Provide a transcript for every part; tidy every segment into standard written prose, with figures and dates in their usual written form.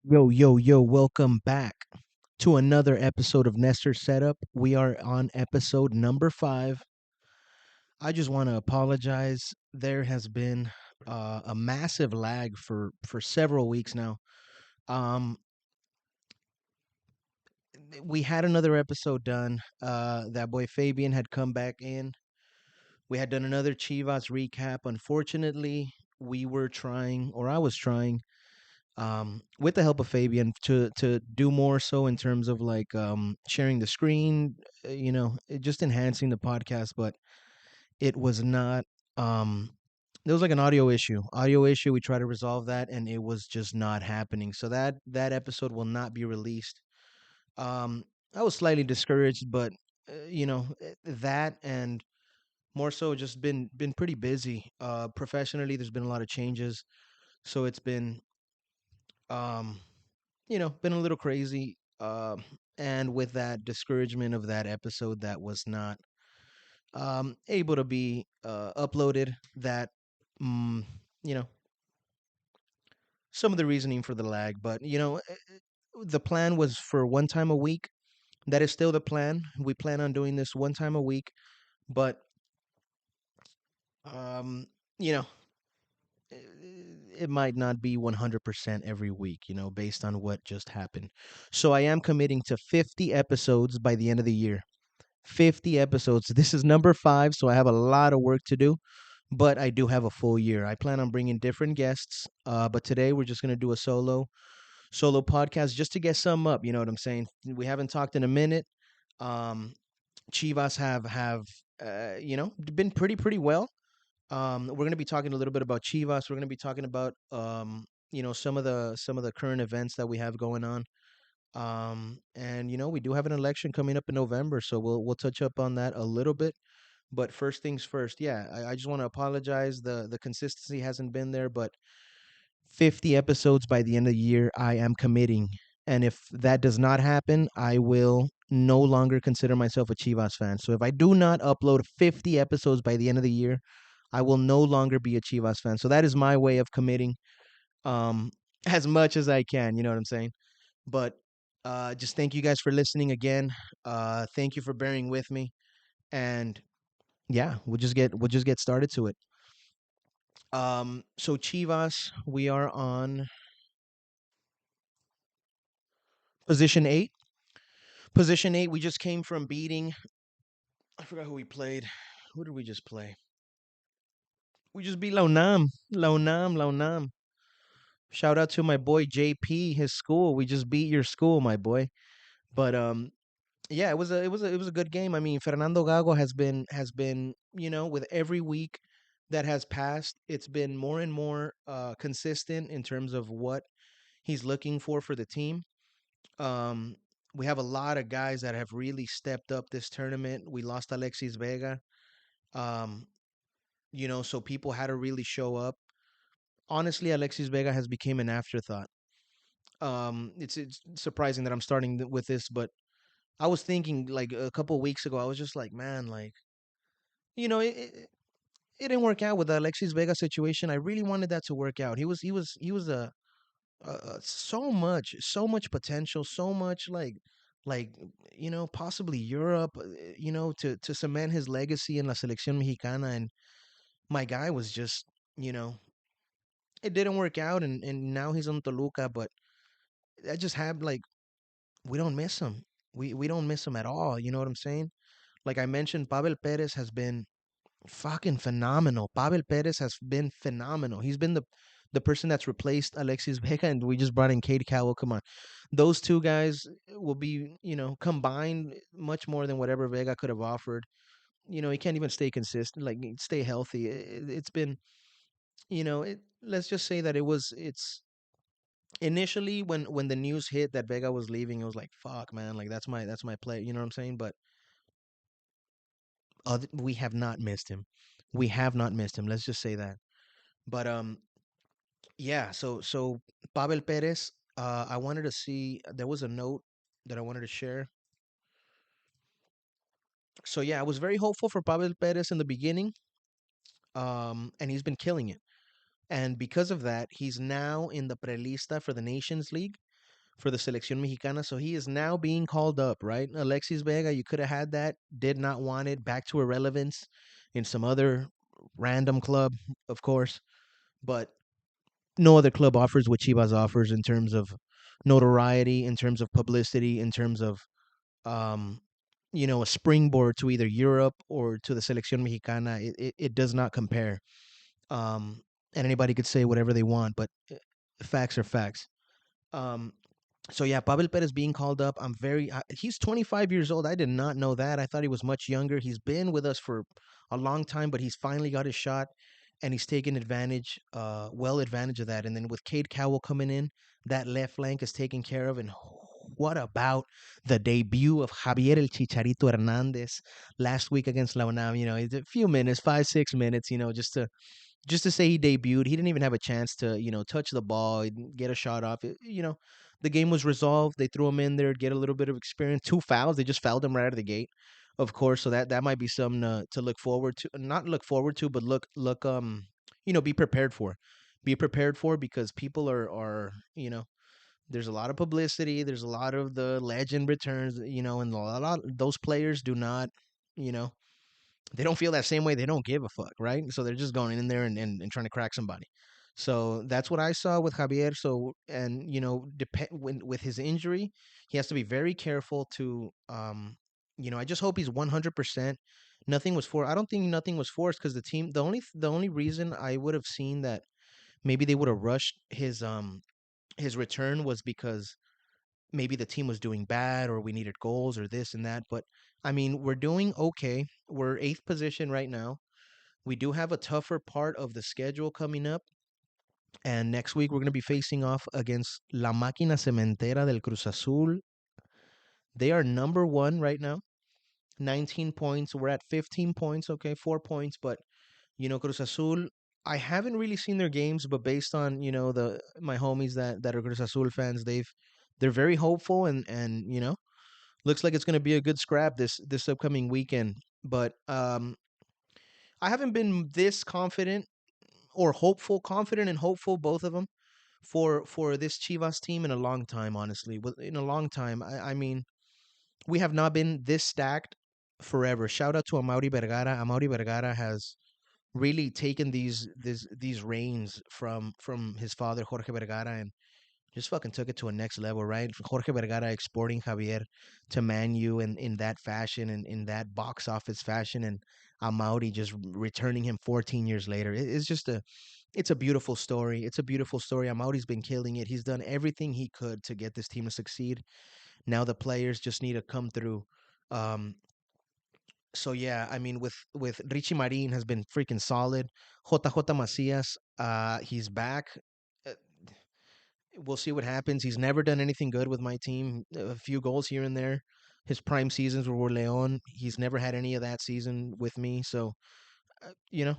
Yo, yo, yo, welcome back to another episode of Nestor Setup. We are on episode number 5. I just want to apologize. There has been a massive lag for several weeks now. Um, we had another episode done. That boy Fabian had come back in. We had done another Chivas recap. Unfortunately, we were trying, or I was trying, with the help of Fabian to do more so in terms of like sharing the screen, just enhancing the podcast. But it was not. Um, there was like an audio issue. Audio issue. We tried to resolve that, and it was just not happening. So that episode will not be released. Um, I was slightly discouraged, but that and more so just been pretty busy. Professionally, there's been a lot of changes, so it's been um been a little crazy. And with that discouragement of that episode that was not able to be uploaded, that, mm, you know, some of the reasoning for the lag. But, the plan was for one time a week. That is still the plan. We plan on doing this one time a week. But, um, you know, it might not be 100% every week, based on what just happened. So I am committing to 50 episodes by the end of the year. 50 episodes. This is number 5, so I have a lot of work to do, but I do have a full year. I plan on bringing different guests, but today we're just going to do a solo podcast just to get some up, you know what I'm saying? We haven't talked in a minute. Um Chivas have been pretty well. We're going to be talking a little bit about Chivas. We're going to be talking about some of the current events that we have going on. And we do have an election coming up in November, so we'll touch up on that a little bit. But first things first, yeah, I just want to apologize. The consistency hasn't been there, but 50 episodes by the end of the year, I am committing. And if that does not happen, I will no longer consider myself a Chivas fan. So if I do not upload 50 episodes by the end of the year, I will no longer be a Chivas fan. So that is my way of committing, um, as much as I can. You know what I'm saying? But just thank you guys for listening again. Thank you for bearing with me, and yeah, we'll just get started to it. So Chivas, we are on position 8. Position 8. We just came from beating. I forgot who we played. Who did we just play? We just beat Launam. Launam. Shout out to my boy JP, his school. We just beat your school, my boy. But yeah, it was a good game. I mean, Fernando Gago has been with every week that has passed, it's been more and more consistent in terms of what he's looking for the team. Um, we have a lot of guys that have really stepped up this tournament. We lost Alexis Vega, um, so people had to really show up. Honestly, Alexis Vega has become an afterthought. It's surprising that I'm starting with this, but I was thinking like a couple weeks ago. I was just like, man, like it didn't work out with the Alexis Vega situation. I really wanted that to work out. He was so much potential, so much like possibly Europe, to cement his legacy in La Selección Mexicana. And my guy was just, you know, it didn't work out, and now he's on Toluca. But I just have like, we don't miss him. We don't miss him at all. You know what I'm saying? Like I mentioned, Pavel Perez has been fucking phenomenal. Pavel Perez has been phenomenal. He's been the person that's replaced Alexis Vega, and we just brought in Cade Cowell. Come on, those two guys will be, combined much more than whatever Vega could have offered. He can't even stay consistent, like stay healthy. It's been, let's just say that it's initially when the news hit that Vega was leaving, it was like, fuck, man, like that's my play. You know what I'm saying? But we have not missed him. We have not missed him. Let's just say that. But yeah. So Pavel Perez. I wanted to see. There was a note that I wanted to share. So yeah, I was very hopeful for Pavel Perez in the beginning. And he's been killing it. And because of that, he's now in the prelista for the Nations League. for the Selección Mexicana. So he is now being called up, right? Alexis Vega, you could have had that, did not want it, back to irrelevance in some other random club, of course. But no other club offers what Chivas offers in terms of notoriety, in terms of publicity, in terms of um, a springboard to either Europe or to the Selección Mexicana. It does not compare. Um, and anybody could say whatever they want, but facts are facts. Um, so yeah, Pavel Perez being called up. He's 25 years old. I did not know that. I thought he was much younger. He's been with us for a long time, but he's finally got his shot, and he's taken advantage, well advantage of that. And then with Cade Cowell coming in, that left flank is taken care of. And what about the debut of Javier El Chicharito Hernandez last week against La UNAM? It's a few minutes, 5 6 minutes. Just to say he debuted. He didn't even have a chance to, touch the ball, get a shot off. The game was resolved. They threw him in there, get a little bit of experience. Two fouls. They just fouled him right out of the gate, of course. So that might be something to look forward to. Not look forward to, but be prepared for. Be prepared for because people are there's a lot of publicity. There's a lot of the legend returns, and a lot those players do not, you know, they don't feel that same way. They don't give a fuck, right? So they're just going in there and trying to crack somebody. So that's what I saw with Javier. So and with his injury, he has to be very careful to I just hope he's 100%. Nothing was for. I don't think nothing was forced because the only reason I would have seen that maybe they would have rushed his return was because maybe the team was doing bad or we needed goals or this and that. But I mean, we're doing okay. We're eighth position right now. We do have a tougher part of the schedule coming up. And next week, we're going to be facing off against La Máquina Cementera del Cruz Azul. They are number one right now, 19 points. We're at 15 points, okay, 4 points. But, Cruz Azul, I haven't really seen their games, but based on, my homies that are Cruz Azul fans, they're very hopeful and looks like it's going to be a good scrap this upcoming weekend. But I haven't been this confident or hopeful, confident and hopeful, both of them, for this Chivas team in a long time. Honestly, in a long time. I mean, we have not been this stacked forever. Shout out to Amaury Vergara. Amaury Vergara has really taken these reins from his father Jorge Vergara and just fucking took it to a next level, right? Jorge Vergara exporting Javier to Man U in that fashion and in that box office fashion, and Amauri just returning him 14 years later. It's a beautiful story. It's a beautiful story. Amauri's been killing it. He's done everything he could to get this team to succeed. Now the players just need to come through. Um, so yeah, I mean, with Richie Marin has been freaking solid. JJ Macias, he's back. Uh, We'll see what happens. He's never done anything good with my team. A few goals here and there. His prime seasons were with Leon. He's never had any of that season with me. So,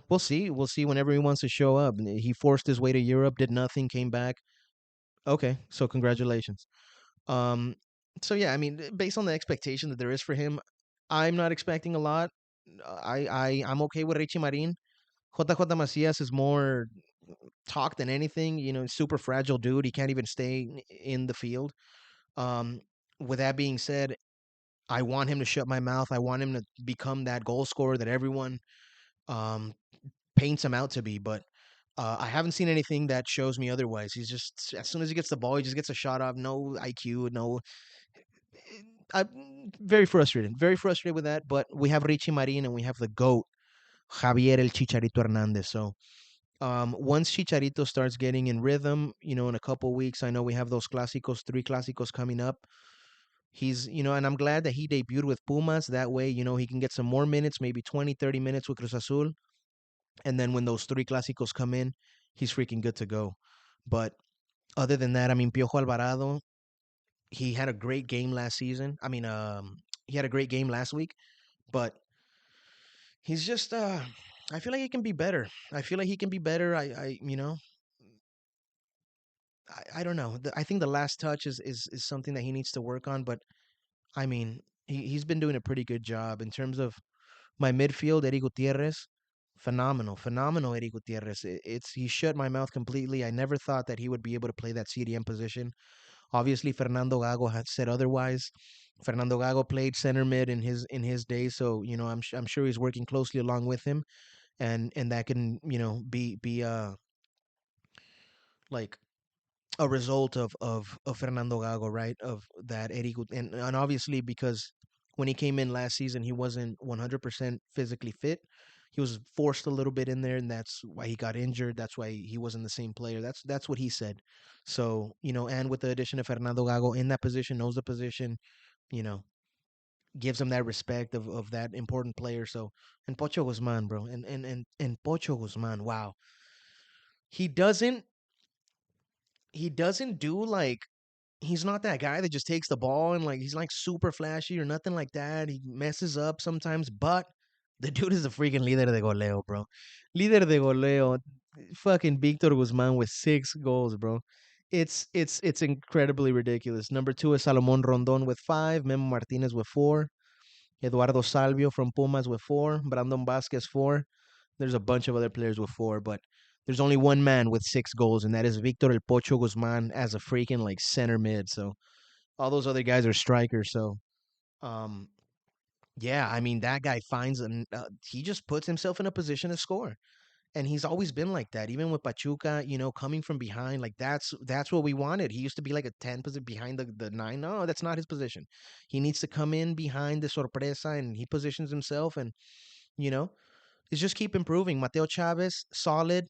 we'll see. We'll see whenever he wants to show up. He forced his way to Europe, did nothing, came back. Okay, so congratulations. Um, so yeah, I mean, based on the expectation that there is for him, I'm not expecting a lot. I'm okay with Richie Marin. JJ Macias is more talk than anything. Super fragile dude. He can't even stay in the field. Um, with that being said, I want him to shut my mouth. I want him to become that goal scorer that everyone um, paints him out to be. But I haven't seen anything that shows me otherwise. He's just as soon as he gets the ball, he just gets a shot off. No IQ, no. I'm very frustrated with that. But we have Richie Marin and we have the goat Javier El Chicharito Hernandez. So once Chicharito starts getting in rhythm, in a couple weeks, I know we have those clásicos, three clásicos coming up. He's, and I'm glad that he debuted with Pumas. That way, he can get some more minutes, maybe 20, 30 minutes with Cruz Azul. And then when those three clásicos come in, he's freaking good to go. But other than that, I mean, Piojo Alvarado, he had a great game last season. I mean, he had a great game last week, but he's just, I feel like he can be better. I feel like he can be better. I don't know. I think the last touch is something that he needs to work on. But I mean, he's been doing a pretty good job in terms of my midfield. Eddie Gutierrez, phenomenal, phenomenal. Eddie Gutierrez. He shut my mouth completely. I never thought that he would be able to play that CDM position Obviously, Fernando Gago had said otherwise. Fernando Gago played center mid in his day, so I'm sure he's working closely along with him, and that can be like a result of Fernando Gago, right? Of that Eddie and obviously because when he came in last season, he wasn't 100% physically fit. He was forced a little bit in there, and that's why he got injured. That's why he wasn't the same player. That's what he said. So and with the addition of Fernando Gago in that position, knows the position, you know, gives him that respect of that important player. So and Pocho Guzman, bro, and Pocho Guzman, wow, he doesn't he doesn't do like he's not that guy that just takes the ball and like he's like super flashy or nothing like that. He messes up sometimes, but the dude is a freaking líder de goleo, bro. Líder de goleo. Fucking Victor Guzman with 6 goals, bro. It's incredibly ridiculous. Number two is Salomon Rondon with 5, Memo Martinez with 4, Eduardo Salvio from Pumas with 4, Brandon Vasquez 4. There's a bunch of other players with 4, but there's only one man with 6 goals, and that is Victor El Pocho Guzman as a freaking like center mid. So all those other guys are strikers. So, um, yeah, I mean that guy finds an he just puts himself in a position to score, and he's always been like that. Even with Pachuca, coming from behind, like that's what we wanted. He used to be like a 10 position behind the nine. No, that's not his position. He needs to come in behind the sorpresa, and he positions himself, and you know, it's just keep improving. Mateo Chavez, solid.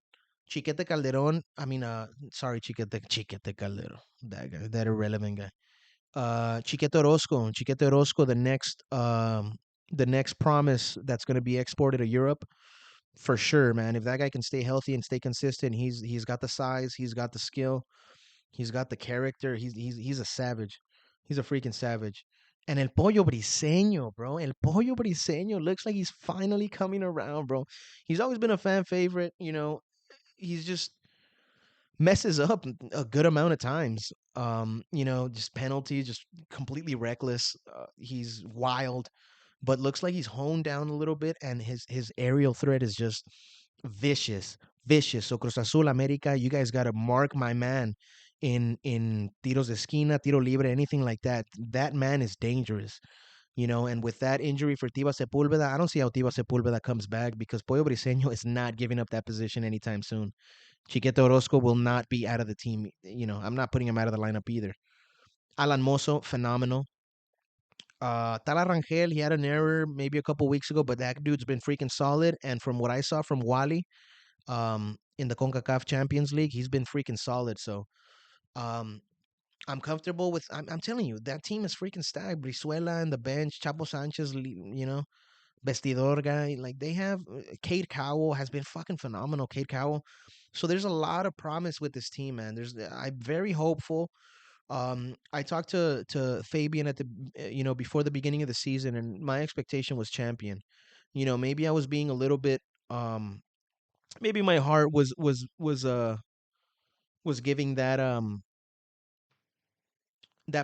Chiquete Calderon, I mean, sorry, Chiquete Calderon, that guy, that irrelevant guy. Chiquete Orozco, the next promise that's going to be exported to Europe for sure, man. If that guy can stay healthy and stay consistent, he's got the size, he's got the skill, he's got the character. He's a savage. He's a freaking savage. And El Pollo Briseño, bro. El Pollo Briseño looks like he's finally coming around, bro. He's always been a fan favorite. He's just messes up a good amount of times. Just penalties, just completely reckless. He's wild, but looks like he's honed down a little bit, and his aerial threat is just vicious, vicious. So Cruz Azul America, you guys got to mark my man in tiros de esquina, tiro libre, anything like that. That man is dangerous. And with that injury for Tiba Sepulveda, I don't see how Tiba Sepulveda comes back because Pollo Briseño is not giving up that position anytime soon. Chiquete Orozco will not be out of the team. I'm not putting him out of the lineup either. Alan Mozo, phenomenal. Tala Rangel, he had an error maybe a couple weeks ago, but that dude's been freaking solid. And from what I saw from Wally in the CONCACAF Champions League, he's been freaking solid. So um, I'm comfortable with. I'm telling you, that team is freaking stacked. Brizuela and the bench, Chapo Sanchez, Vestidor guy. Like they have Cade Cowell has been fucking phenomenal. Cade Cowell. So there's a lot of promise with this team, man. I'm very hopeful. I talked to Fabian at the before the beginning of the season, and my expectation was champion. Maybe I was being a little bit maybe my heart was giving that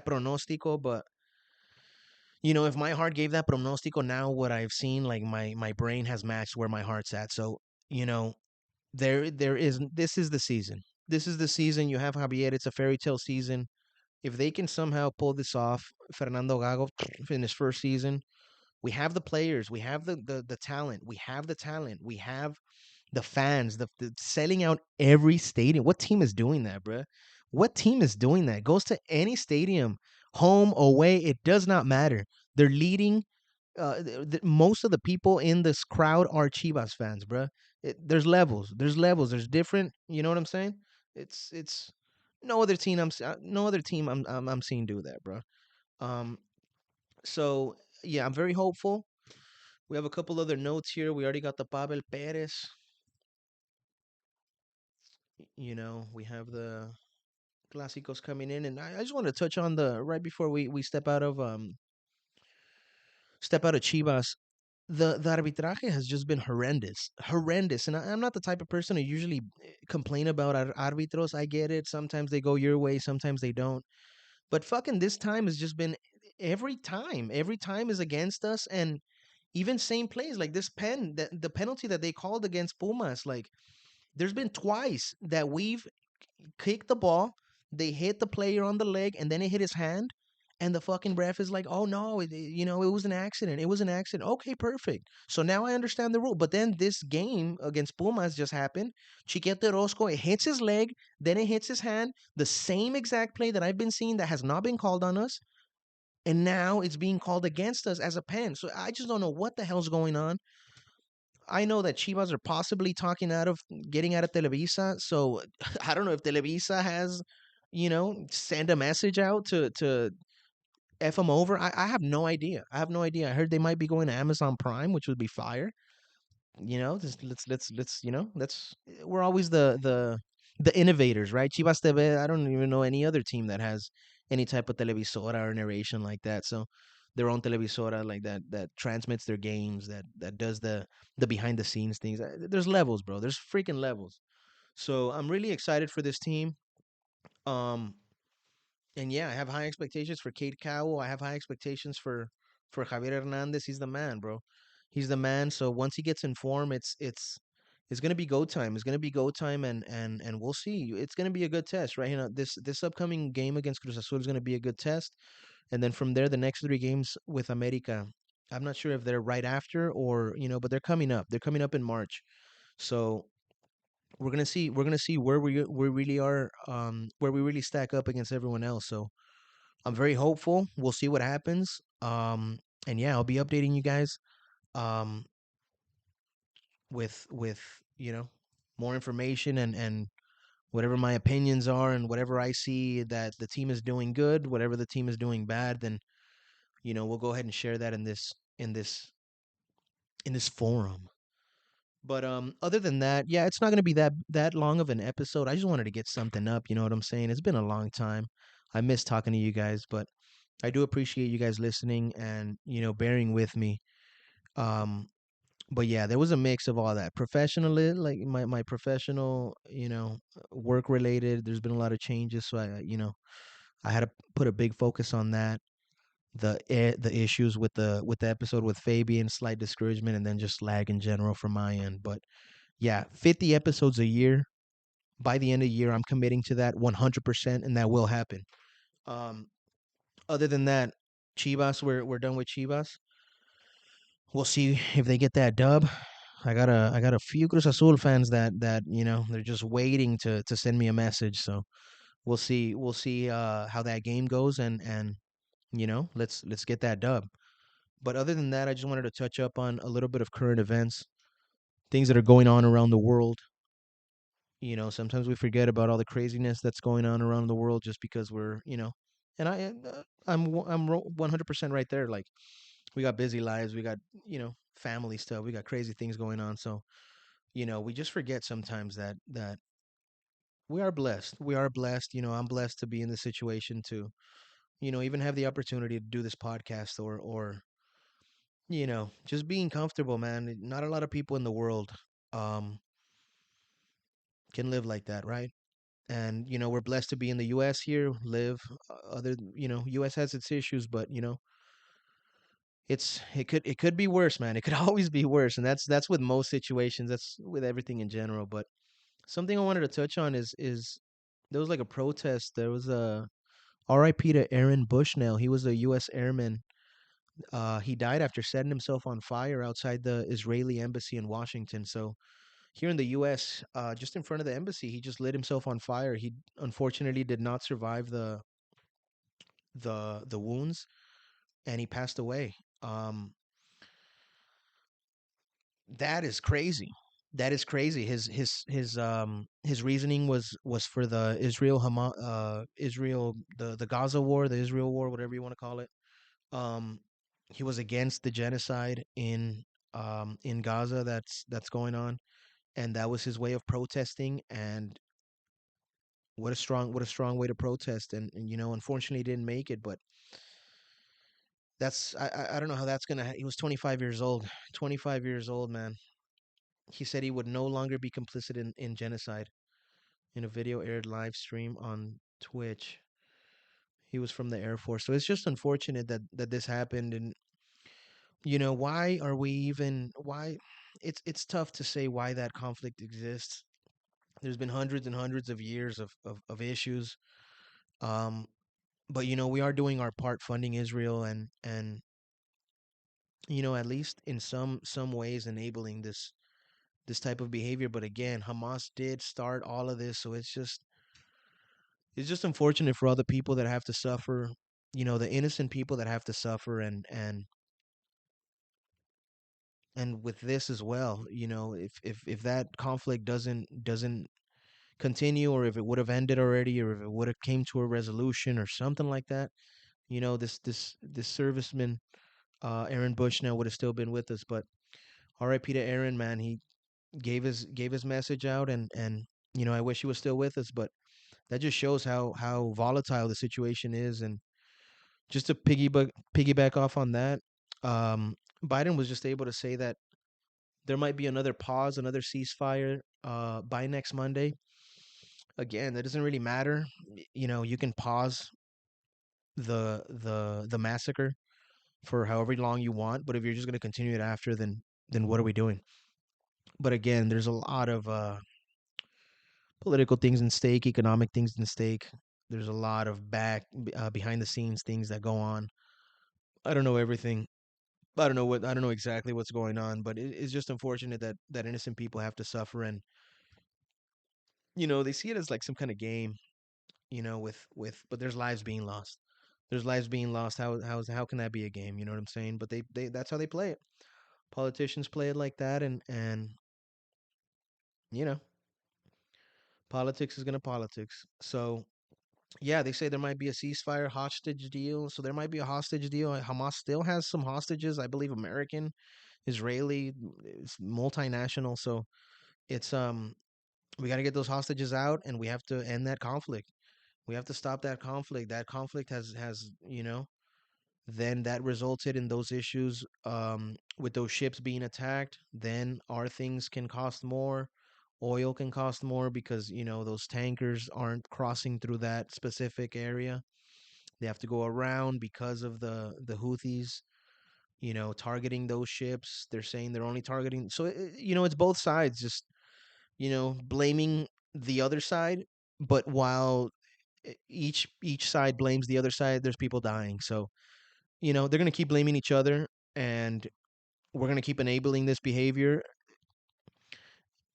pronostico, but if my heart gave that pronostico, now what I've seen, like my brain has matched where my heart's at. So you know there is this is the season. This is the season. You have Javier. It's a fairy tale season. If they can somehow pull this off, Fernando Gago in his first season, we have the players, we have the talent, we have the talent, we have the fans, the selling out every stadium. What team is doing that, bruh? What team is doing that? Goes to any stadium, home, away, it does not matter. They're leading. Most of the people in this crowd are Chivas fans, bruh. There's levels. There's levels. There's different. You know what I'm saying? It's no other team. No other team. I'm seeing do that, bro. Um. So yeah, I'm very hopeful. We have a couple other notes here. We already got the Pavel Perez. We have the Clásicos coming in, and I just want to touch on the right before we step out of Chivas. The arbitraje has just been horrendous, horrendous, and I'm not the type of person who usually complain about arbitros. I get it. Sometimes they go your way, sometimes they don't. But fucking this time has just been every time is against us, and even same plays like this the penalty that they called against Pumas. Like there's been twice that we've kicked the ball. They hit the player on the leg, and then it hit his hand. And the fucking ref is like, "Oh no, it was an accident. It was an accident." Okay, perfect. So now I understand the rule. But then this game against Pumas just happened. Chiquete Orozco, it hits his leg, then it hits his hand. The same exact play that I've been seeing that has not been called on us, and now it's being called against us as a pen. So I just don't know what the hell's going on. I know that Chivas are possibly talking out of getting out of Televisa. So I don't know if Televisa has, send a message out to f them over. I have no idea. I have no idea. I heard they might be going to Amazon Prime, which would be fire. Just let's let's we're always the innovators, right? Chivas TV. I don't even know any other team that has any type of televisora or narration like that. So their own televisora like that transmits their games, that does the behind the scenes things. There's levels, bro. There's freaking levels. So I'm really excited for this team. Um, and yeah, I have high expectations for Kate Cowell. I have high expectations for Javier Hernandez. He's the man, bro. He's the man. So once he gets in form, it's gonna be go time. It's gonna be go time, and we'll see. It's gonna be a good test, right? This upcoming game against Cruz Azul is gonna be a good test, and then from there, the next three games with America. I'm not sure if they're right after or but they're coming up. They're coming up in March. So we're gonna see where we really are, where we really stack up against everyone else. So I'm very hopeful. We'll see what happens. And yeah, I'll be updating you guys um with more information and whatever my opinions are, and whatever I see that the team is doing good, whatever the team is doing bad, then we'll go ahead and share that in this forum. But other than that, yeah, it's not going to be that long of an episode. I just wanted to get something up, you know what I'm saying? It's been a long time. I miss talking to you guys, but I do appreciate you guys listening and bearing with me. Um, but yeah, there was a mix of all that. Professionally, like my professional, work related. There's been a lot of changes, so I had to put a big focus on that. The issues with the episode with Fabian, slight discouragement, and then just lag in general from my end. But yeah, 50 episodes a year. By the end of the year, I'm committing to that 100%, and that will happen. Um, Other than that, Chivas, we're done with Chivas. We'll see if they get that dub. I got a few Cruz Azul fans that they're just waiting to send me a message. So we'll see how that game goes, and let's get that dub. But other than that, I just wanted to touch up on a little bit of current events, things that are going on around the world. Sometimes we forget about all the craziness that's going on around the world just because and I'm 100% right there. Like we got busy lives, we got family stuff, we got crazy things going on. So we just forget sometimes that we are blessed. We are blessed. I'm blessed to be in this situation to even have the opportunity to do this podcast or just being comfortable, man. Not a lot of people in the world um can live like that, right? And we're blessed to be in the US here, live. Other US has its issues, but it could be worse, man. It could always be worse, and that's with most situations. That's with everything in general. But something I wanted to touch on is there was like a protest. There was a R.I.P. to Aaron Bushnell. He was a U.S. airman. He died after setting himself on fire outside the Israeli embassy in Washington. So here in the U.S., just in front of the embassy, he just lit himself on fire. He unfortunately did not survive the wounds, and he passed away. Um, that is crazy. That is crazy. His reasoning was for the Israel, the Gaza war, the Israel war, whatever you want to call it. Um, he was against the genocide in Gaza that's going on, and that was his way of protesting. And what a strong way to protest. And unfortunately, he didn't make it, but I don't know how that's gonna. He was 25 years old. 25 years old, man. He said he would no longer be complicit in genocide. In a video aired live stream on Twitch, he was from the Air Force. So it's just unfortunate that this happened. And why are we even why? It's tough to say why that conflict exists. There's been hundreds and hundreds of years of issues. Um, but we are doing our part funding Israel, and at least in some ways enabling this type of behavior. But again, Hamas did start all of this, so it's just unfortunate for all the people that have to suffer, the innocent people that have to suffer, and with this as well, if that conflict doesn't continue, or if it would have ended already, or if it would have came to a resolution or something like that, this serviceman, Aaron Bushnell, would have still been with us. But R.I.P. to Aaron, man. He gave his message out, and I wish he was still with us, but that just shows how volatile the situation is. And just to piggyback off on that, um, Biden was just able to say that there might be another pause, another ceasefire by next Monday. Again, that doesn't really matter. You can pause the massacre for however long you want, but if you're just going to continue it after, then what are we doing? But again, there's a lot of political things in stake, economic things in stake. There's a lot of behind the scenes things that go on. I don't know everything. I don't know exactly what's going on, but it's just unfortunate that innocent people have to suffer, and they see it as like some kind of game, but there's lives being lost. There's lives being lost. How can that be a game? You know what I'm saying? But they that's how they play it. Politicians play it like that, and you know, politics is gonna politics. So yeah, they say there might be a ceasefire hostage deal. So there might be a hostage deal. Hamas still has some hostages, I believe, American, Israeli, it's multinational. So it's we got to get those hostages out, and we have to end that conflict. We have to stop that conflict. That conflict has then that resulted in those issues, with those ships being attacked. Then our things can cost more, oil can cost more, because those tankers aren't crossing through that specific area. They have to go around because of the Houthis, targeting those ships. They're saying they're only targeting, so it's both sides just blaming the other side. But while each side blames the other side, there's people dying. So they're going to keep blaming each other, and we're going to keep enabling this behavior.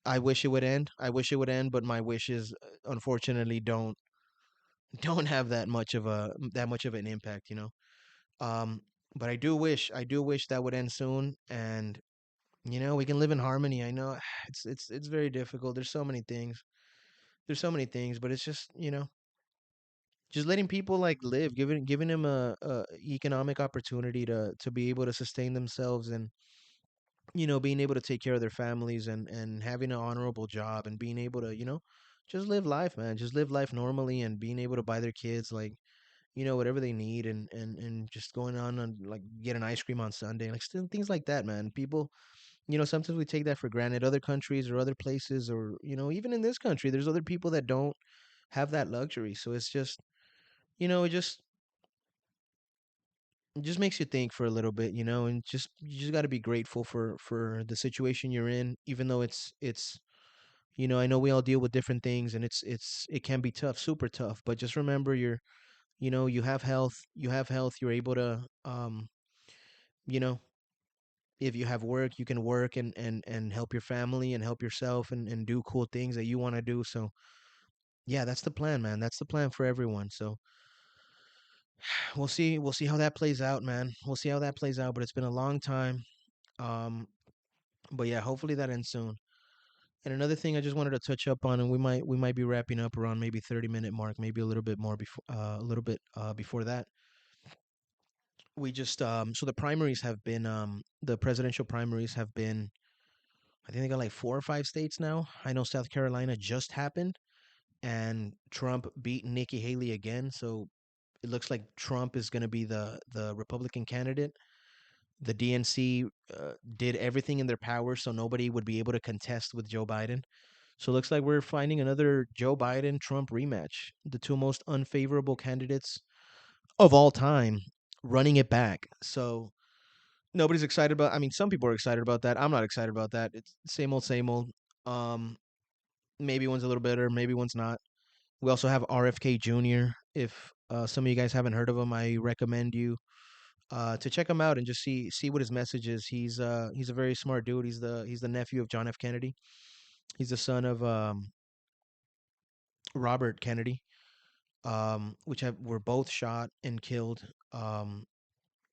I wish it would end. I wish it would end, but my wishes, unfortunately, don't have that much of an impact, Um, but I do wish that would end soon, and we can live in harmony. I know it's very difficult. There's so many things. But it's just letting people like live, giving them a economic opportunity to be able to sustain themselves, and being able to take care of their families, and having an honorable job, and being able to just live life, man. Just live life normally, and being able to buy their kids like whatever they need, and just going on like get an ice cream on Sunday, like still things like that, man. People, sometimes we take that for granted. Other countries or other places, or even in this country, there's other people that don't have that luxury. So it's just it just makes you think for a little bit, and you just got to be grateful for the situation you're in, even though it's I know we all deal with different things, and it can be tough, super tough. But just remember, you have health, you're able to you know if you have work, you can work, and help your family and help yourself, and do cool things that you want to do. So yeah, that's the plan, man. That's the plan for everyone. So we'll see how that plays out, man. We'll see how that plays out. But it's been a long time. um but yeah, hopefully that ends soon. And another thing I just wanted to touch up on, and we might be wrapping up around maybe 30-minute mark, maybe a little bit more before, a little bit before that. We just so the primaries have been, the presidential primaries have been, I think they got like 4 or 5 states now. I know South Carolina just happened, and Trump beat Nikki Haley again. So it looks like Trump is going to be the Republican candidate. The DNC did everything in their power so nobody would be able to contest with Joe Biden. So it looks like we're finding another Joe Biden Trump rematch. The two most unfavorable candidates of all time running it back. So nobody's excited about, I mean, some people are excited about that. I'm not excited about that. It's same old, same old. Um maybe one's a little better, maybe one's not. We also have RFK Jr. If some of you guys haven't heard of him, I recommend you to check him out and just see what his message is. He's a very smart dude. He's the nephew of John F. Kennedy. He's the son of Robert Kennedy, which were both shot and killed,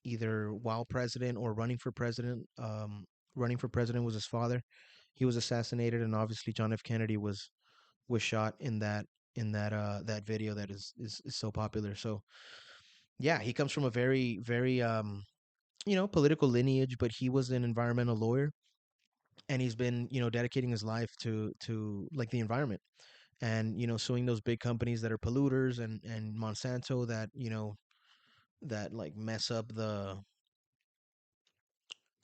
either while president or running for president. Running for president was his father. He was assassinated, and obviously John F. Kennedy was shot in that video that is so popular. So yeah, he comes from a very political lineage, but he was an environmental lawyer, and he's been dedicating his life to like the environment, and suing those big companies that are polluters, and Monsanto that that like mess up the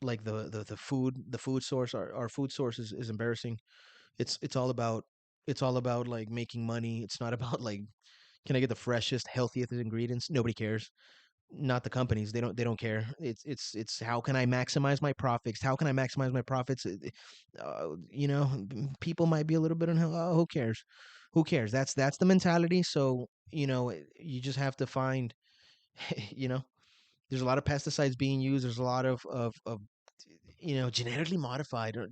like the food source. Our food source is embarrassing. It's all about like making money. It's not about like, can I get the freshest, healthiest ingredients? Nobody cares. Not the companies. They don't care. It's how can I maximize my profits? How can I maximize my profits? People might be a little bit unhealthy. Oh, who cares? Who cares? That's the mentality. So you just have to find. you know, there's a lot of pesticides being used. There's a lot of genetically modified, or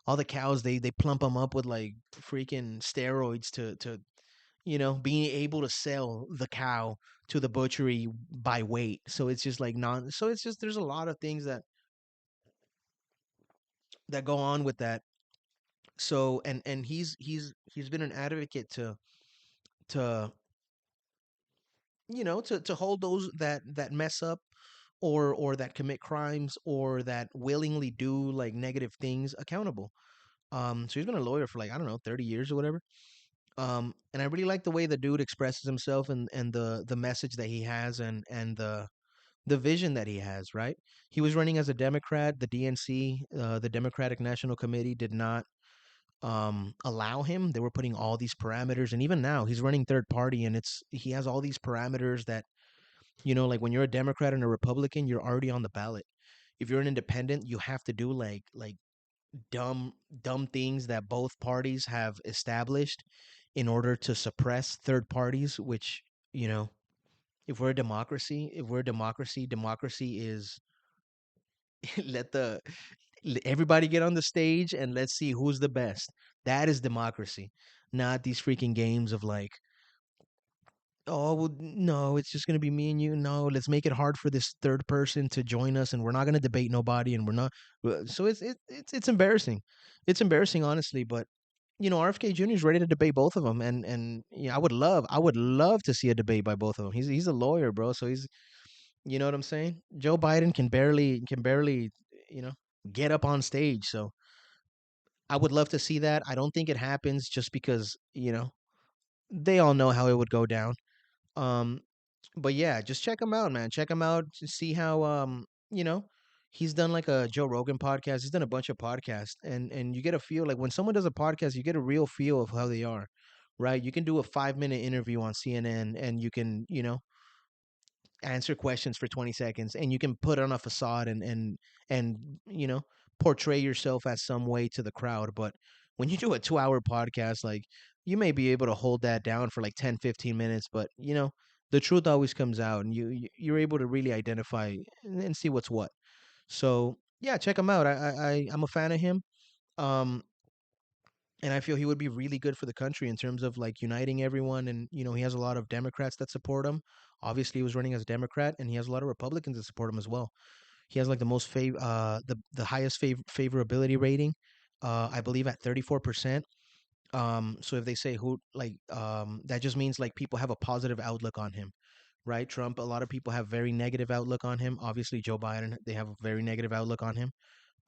all the cows, they plump them up with like freaking steroids to being able to sell the cow to the butchery by weight. So it's just like non. So it's just, there's a lot of things that go on with that. So and he's been an advocate to to hold those that mess up, or that commit crimes, or that willingly do like negative things accountable. So he's been a lawyer for like, I don't know, 30 years or whatever. And I really like the way the dude expresses himself, and the message that he has, and the vision that he has, right? He was running as a Democrat. The DNC, the Democratic National Committee, did not allow him. They were putting all these parameters, and even now he's running third party, and he has all these parameters that, like when you're a Democrat and a Republican, you're already on the ballot. If you're an independent, you have to do like dumb dumb things that both parties have established in order to suppress third parties, which, you know if we're a democracy, democracy is let the everybody get on the stage and let's see who's the best. That is democracy, not these freaking games of like, oh well, no, it's just going to be me and you. No, let's make it hard for this third person to join us, and we're not going to debate nobody, and we're not. So it's embarrassing. It's embarrassing, honestly. But RFK Jr. is ready to debate both of them, and I would love to see a debate by both of them. He's a lawyer, bro. So you know what I'm saying. Joe Biden can barely you know get up on stage. So I would love to see that. I don't think it happens, just because they all know how it would go down. Um, but yeah, just check him out, man. Check him out to see how you know he's done like a Joe Rogan podcast. He's done a bunch of podcasts, and you get a feel, like when someone does a podcast, you get a real feel of how they are, right? You can do a 5 minute interview on CNN, and you can answer questions for 20 seconds, and you can put on a facade, and portray yourself as some way to the crowd. But when you do a 2 hour podcast, like, you may be able to hold that down for like 10, 15 minutes, but the truth always comes out, and you're able to really identify and see what's what. So yeah, check him out. I'm a fan of him. um and I feel he would be really good for the country in terms of like uniting everyone. And he has a lot of Democrats that support him. Obviously, he was running as a Democrat, and he has a lot of Republicans that support him as well. He has like the highest favorability rating, I believe, at 34%. So if they say who, like, that just means like people have a positive outlook on him, right? Trump, a lot of people have very negative outlook on him. Obviously, Joe Biden, they have a very negative outlook on him,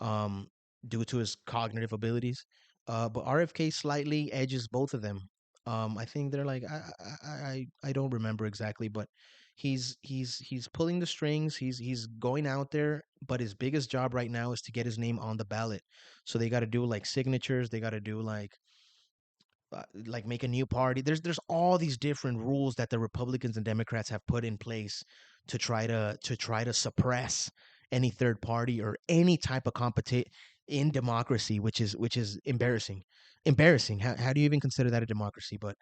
um, due to his cognitive abilities. But RFK slightly edges both of them. I think they're like, I don't remember exactly, but he's pulling the strings. He's going out there, but his biggest job right now is to get his name on the ballot. So they got to do like signatures. They got to do like make a new party. There's all these different rules that the Republicans and Democrats have put in place to try to suppress any third party or any type of competition in democracy, which is embarrassing. Embarrassing. How do you even consider that a democracy? But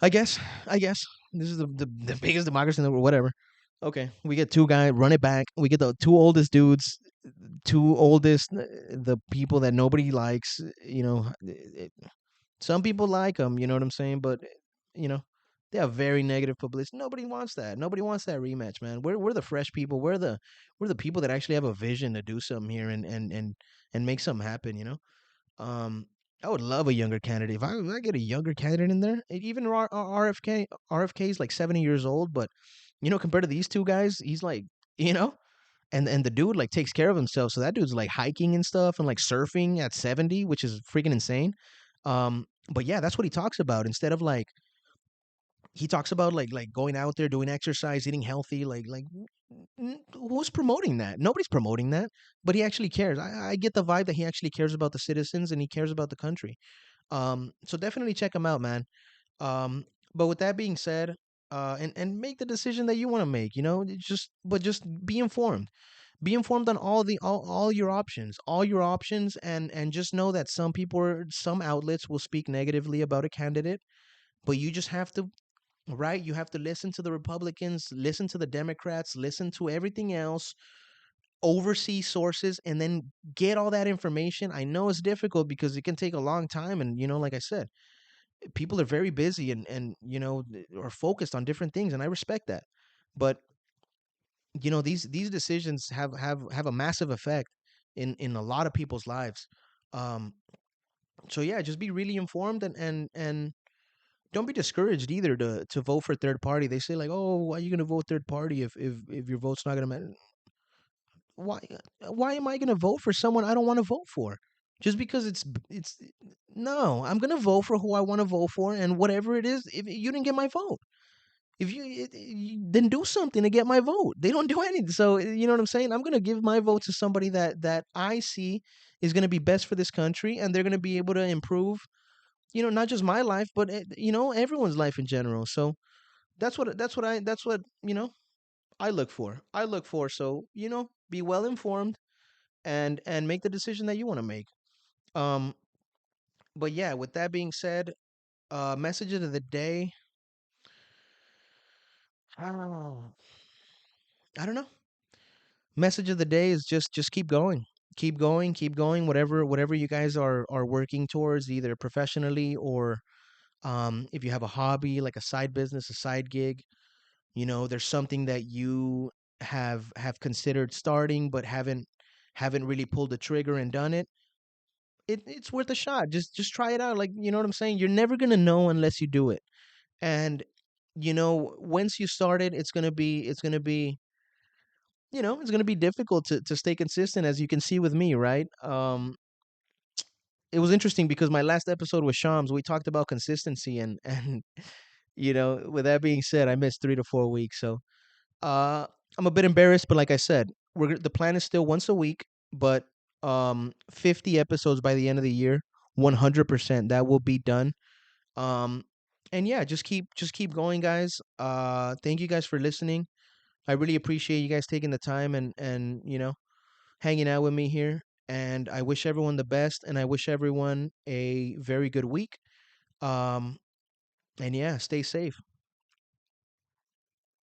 I guess. I guess this is the biggest democracy in the world. Whatever. Okay, we get two guys run it back. We get the two oldest dudes, two oldest the people that nobody likes. Some people like them. You know what I'm saying? But you know, they have very negative publicity. Nobody wants that. Nobody wants that rematch, man. We're the fresh people. We're the people that actually have a vision to do something here and make something happen. Um, I would love a younger candidate. If I get a younger candidate in there, even RFK is like 70 years old, but compared to these two guys, he's like, you know, and the dude like takes care of himself. So that dude's like hiking and stuff and like surfing at 70, which is freaking insane. But yeah, that's what he talks about. Instead of like he talks about like going out there doing exercise, eating healthy, who's promoting that? Nobody's promoting that, but he actually cares. I get the vibe that he actually cares about the citizens and he cares about the country. So definitely check him out, man. Um, but with that being said, and make the decision that you want to make. Just be informed. Be informed on all your options, and just know that some outlets will speak negatively about a candidate, but you just have to right? You have to listen to the Republicans, listen to the Democrats, listen to everything else, oversee sources, and then get all that information. I know it's difficult because it can take a long time, and like I said, people are very busy and are focused on different things, and I respect that. But these decisions have a massive effect in a lot of people's lives. Um, so yeah, just be really informed and don't be discouraged either to vote for third party. They say like, "Oh, why are you going to vote third party if your vote's not going to matter?" Why am I going to vote for someone I don't want to vote for? Just because it's no, I'm going to vote for who I want to vote for, and whatever it is, if you didn't get my vote, if then do something to get my vote. They don't do anything. So you know what I'm saying? I'm going to give my vote to somebody that I see is going to be best for this country, and they're going to be able to improve not just my life, but everyone's life in general. So that's what I look for. So be well informed and make the decision that you want to make. Um, but yeah, with that being said, message of the day. Oh, I don't know. Message of the day is just keep going. Keep going, keep going. Whatever you guys are working towards, either professionally or if you have a hobby like a side business, a side gig, there's something that you have considered starting but haven't really pulled the trigger and done it. It's worth a shot. Just try it out. Like, you know what I'm saying? You're never gonna know unless you do it. And once you start it, it's gonna be difficult to stay consistent, as you can see with me, right? It was interesting because my last episode with Shams, we talked about consistency and with that being said, I missed 3 to 4 weeks. So Uh, I'm a bit embarrassed, but like I said, the plan is still once a week, but 50 episodes by the end of the year, 100% that will be done. Um, and yeah, just keep going, guys. Thank you guys for listening. I really appreciate you guys taking the time and hanging out with me here. And I wish everyone the best, and I wish everyone a very good week. Um, and yeah, stay safe.